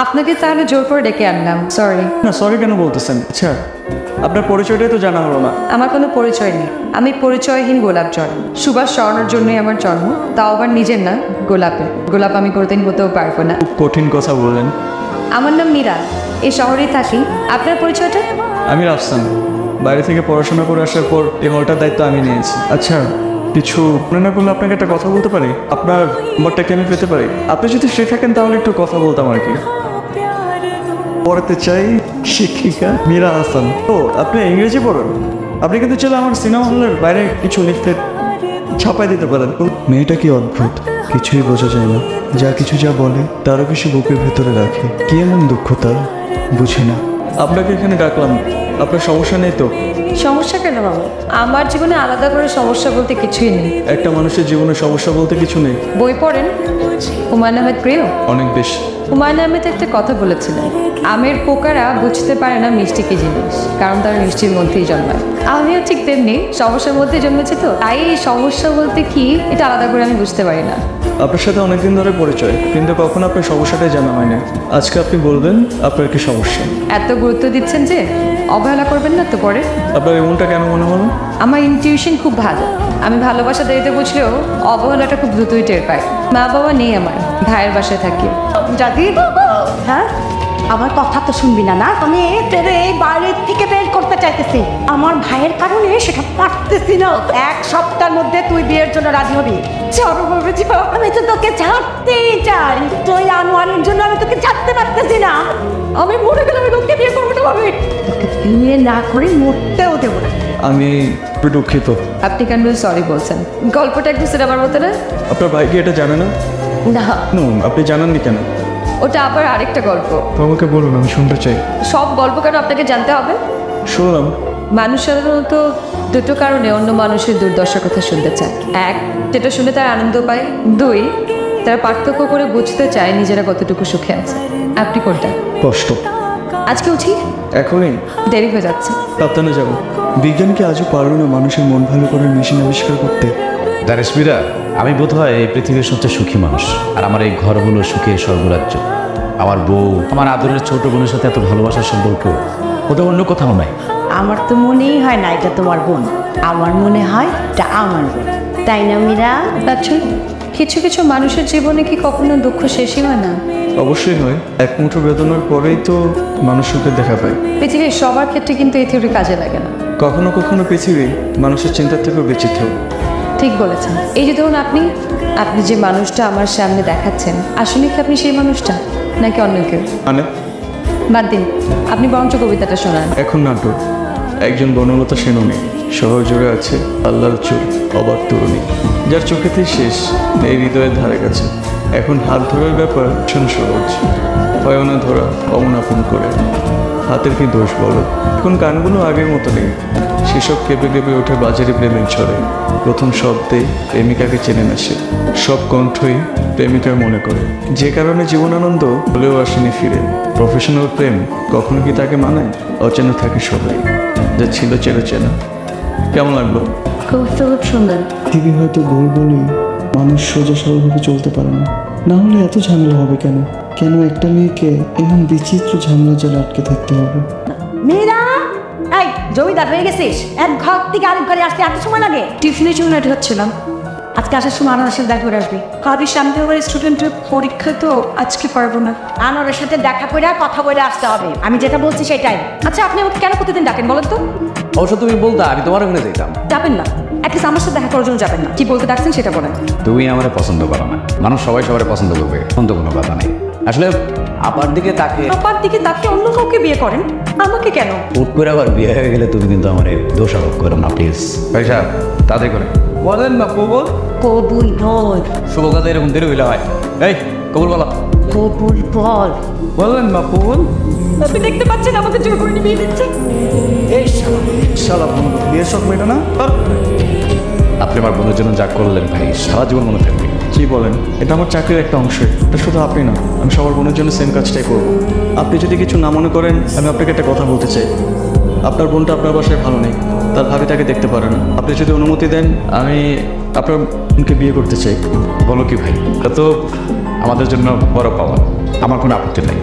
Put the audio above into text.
আপনাকে তাহলে জোর করে ডেকে আনলাম, সরি। না সরি কেন বলতেছেন? আচ্ছা আপনার পরিচয়টাই তো জানা হলো না। আমার কোনো পরিচয় নেই, আমি পরিচয়হীন গোলাপ জল। সুভাষ স্বর্ণের জন্যই আমার জন্ম, তাও আবার নিজের না, গোলাপের। গোলাপ আমি কোনোদিন হতেও পারবো না। খুব কঠিন কথা বললেন। আমার নাম মীরা, এই শহরেই থাকি। আপনার পরিচয়টা? আমি রাফসান, বাইরে থেকে পড়াশোনা করে আসার পর এই হলটার দায়িত্ব আমি নিয়েছি। আচ্ছা কিছু মনে না করলে আপনাকে একটা কথা বলতে পারি? আপনার নম্বরটাকে আমি পেতে পারি? আপনি যদি ফ্রি থাকেন তাহলে একটু কথা বলতাম আর কি। পড়াতে চাই শিক্ষিকা মীরা হাসান। ও আপনি ইংরেজি পড়েন? আপনি কিন্তু চাইলে আমার সিনেমা হলের বাইরে কিছু লিখতে ছাপাই দিতে পারেন। মেয়েটা কি অদ্ভুত, কিছুই বোঝা যায় না। যা কিছু যা বলে তারও কিছু বুকের ভেতরে রাখে। কি এমন দুঃখ তার, বুঝি না। আপনাকে এখানে ডাকলাম, আপনার সমস্যা নেই তো? সমস্যা কেন বাবু? আমার জীবনে আলাদা করে সমস্যা বলতে কিছুই নেই। একটা মানুষের জীবনে সমস্যা বলতে কিছু নেই। বই পড়েন? হুমায়ুন আহমেদ প্রিয়? অনেক বেশি। হুমায়ুন আহমেদ একটা কথা বলেছিলেন, আমের পোকারা বুঝতে পারে না মিষ্টি কি জিনিস, কারণ তারা মিষ্টির মধ্যেই জন্মায়। আমিও ঠিক তেমনি সমস্যার মধ্যে জন্মেছি, তো তাই এই সমস্যা বলতে কি এটা আলাদা করে আমি বুঝতে পারি না। আপনার সাথে অনেকদিন ধরে পরিচয়, কিন্তু কখনো আপনার সমস্যাটাই জানা হয় না। আজকে আপনি বলবেন আপনার কি সমস্যা। এত গুরুত্ব দিচ্ছেন যে, অবহেলা করবেন না তো পরে। আপনার এমনটা কেন মনে হলো? আমার ইনটিউশন খুব ভালো, আমি ভালোবাসা দিতে বুঝলেও অবহেলাটা খুব দ্রুতই টের পাই। মা বাবা নেই আমার, ভাইয়ের বাসায় থাকি। যদি হ্যাঁ আমার কথা তো শুনবি না, না আমি তোর এই বাড়ির থেকে বের করতে চাইতেছি। আমার ভাইয়ের কারণে সেটা পারতেছি না। এক সপ্তাহের মধ্যে তুই বিয়ের জন্য রাজি হবি। আমি তো তোকে ছাড়তেই চাই, তুই আনোয়ারের জন্য আমি তোকে ছাড়তে পারতেছি না। আমি মরে গেলে আমি তোকে বিয়ে করবো না ভাবি, তোকে বিয়ে না করে মরতেও দেবো না। আমি একটু দুঃখিত। আপনি কেন সরি বলছেন? গল্পটা একটু সিনেমার মতো না? আপনার ভাই কি এটা জানে না? না, আপনি জানাননি কেন? ওটা আবার আরেকটা গল্প। আমাকে বলুন, আমি শুনতে চাই। সব গল্প কেন আপনাকে জানতে হবে? শুনলাম। মানুষ সাধারণত দুটো কারণে অন্য মানুষের দুর্দশার কথা শুনতে চায়। এক, যেটা শুনে তারা আনন্দ পায়। দুই, তারা পার্থক্য করে বুঝতে চায় নিজেরা কতটুকু সুখে আছে। আপনি কোনটা? কষ্ট। আজকে উঠি? এখনই? দেরি হয়ে যাচ্ছে। সাবধানে যাব। বিজ্ঞান কি আজও পারল না মানুষের মন ভালো করার মেশিন আবিষ্কার করতে? জানিস মীরা, আমি বোধ হয় এই পৃথিবীর সবচেয়ে সুখী মানুষ। আর আমার এই ঘর হলো সুখের স্বর্গরাজ্য। আমার বউ, আমার আদরের ছোট বোনের সাথে এত ভালোবাসার সম্পর্ক ওটা অন্য কোথাও নাই। আমার তো মনেই হয় না এটা তোমার বোন, আমার মনে হয় এটা আমার বোন, তাই না মীরা? আচ্ছা, কিছু কিছু মানুষের জীবনে কি কখনো দুঃখ শেষই হয় না? অবশ্যই হয়। এক মুঠো বেদনার পরেই তো মানুষ সুখের দেখা পায়। পৃথিবীর সবার ক্ষেত্রে কিন্তু এই থিওরি কাজে লাগে না। কখনো কখনো পৃথিবী মানুষের চিন্তার থেকেও বিচিত্র। ঠিক বলেছেন। এই যে ধরুন আপনি আপনি যে মানুষটা আমার সামনে দেখাচ্ছেন, আসলে কি আপনি সেই মানুষটা নাকি অন্য কেউ? মানে? বাদ দিন, আপনি বরঞ্চ কবিতাটা শোনান। এখন নাটক। একজন বনলতা সেনানী, শহর জুড়ে আছে আল্লাহর চুল, অবাক তরুণী, যার চোখেতেই শেষ এই হৃদয়ের ধারে কাছে। এখন হাত ধরার ব্যাপার ভীষণ সহজ, হয় না ধরা অমন আপন করে। হাতের কি দোষ বলো? এখন গানগুলো আগের মতো নেই, সেসব কেঁপে কেঁপে ওঠে বাজারে প্রেমের ঝড়ে। প্রথম শব্দে প্রেমিকাকে চেনে না সে, সব কণ্ঠই প্রেমিকার মনে করে। যে কারণে জীবনানন্দ হলেও আসেনি ফিরে। প্রফেশনাল প্রেম কখনো কি তাকে মানায়? অচেনা থাকে সবাই, যা ছিল চেনা। কেমন লাগলো? খুব সুন্দর। পৃথিবী হয়তো গোল বলেই মানুষ সোজা সরলভাবে চলতে পারে না। না হলে এত ঝামেলা হবে কেন? কেন একটা মেয়েকে এমন বিচিত্র ঝামেলা জালে আটকে থাকতে হবে? মীরা, এই জমিদার হয়ে গেছিস? এক ঘর থেকে আরেক ঘরে আসতে এত সময় লাগে? টিউশনের জন্য রেডি হচ্ছিলাম। আজকে আসার সময় আনার সাথে দেখা করে আসবি। ভাবি সামনে আমার স্টুডেন্টের পরীক্ষা, তো আজকে পারবো না। আনোয়ারের সাথে দেখা করে কথা বলে আসতে হবে, আমি যেটা বলছি সেটাই। আচ্ছা, আপনি আমাকে কেন প্রতিদিন ডাকেন বলেন তো? অবশ্য তুমি বলতা আমি তোমার ওখানে যেতাম। যাবেন না, অ্যাটলিস্ট আমার সাথে দেখা করার জন্য যাবেন না। কি বলতে ডাকছেন সেটা বলেন। তুমি আমারে পছন্দ করো না, মানুষ সবাই সবাই পছন্দ করবে, অন্ত কোনো কথা নেই। আসলে আপার দিকে তাকে আপার দিকে তাকে অন্য কাউকে বিয়ে করেন, আমাকে কেন? হুট করে আবার বিয়ে হয়ে গেলে তুমি কিন্তু আমার দোষারোপ করো না প্লিজ। পয়সা তাদের করে বলেন না কবুল। কবুল বল। শুভ কাজে এরকম দেরি হইলে হয়। এই কবুল বলো। কবুল বল। বলেন না কবুল। আপনি দেখতে পাচ্ছেন আমাকে জোর করে বিয়ে দিচ্ছে। শালা বন্ধু, বিয়ের শখ মেটা না? আপনি আমার বোনের জন্য যা করলেন ভাই, সারা জীবন মনে থাকবে। কি বলেন? এটা আমার চাকরির একটা অংশ। এটা শুধু আপনি না, আমি সবার বোনের জন্য সেম কাজটাই করবো। আপনি যদি কিছু না মনে করেন, আমি আপনাকে একটা কথা বলতে চাই। আপনার বোনটা আপনার বাসায় ভালো নেই, তার ভাবি তাকে দেখতে পারে না। আপনি যদি অনুমতি দেন, আমি আপনার বোনকে বিয়ে করতে চাই। বলো কি ভাই, এটা তো আমাদের জন্য বড় পাওয়া। আমার কোনো আপত্তি নেই।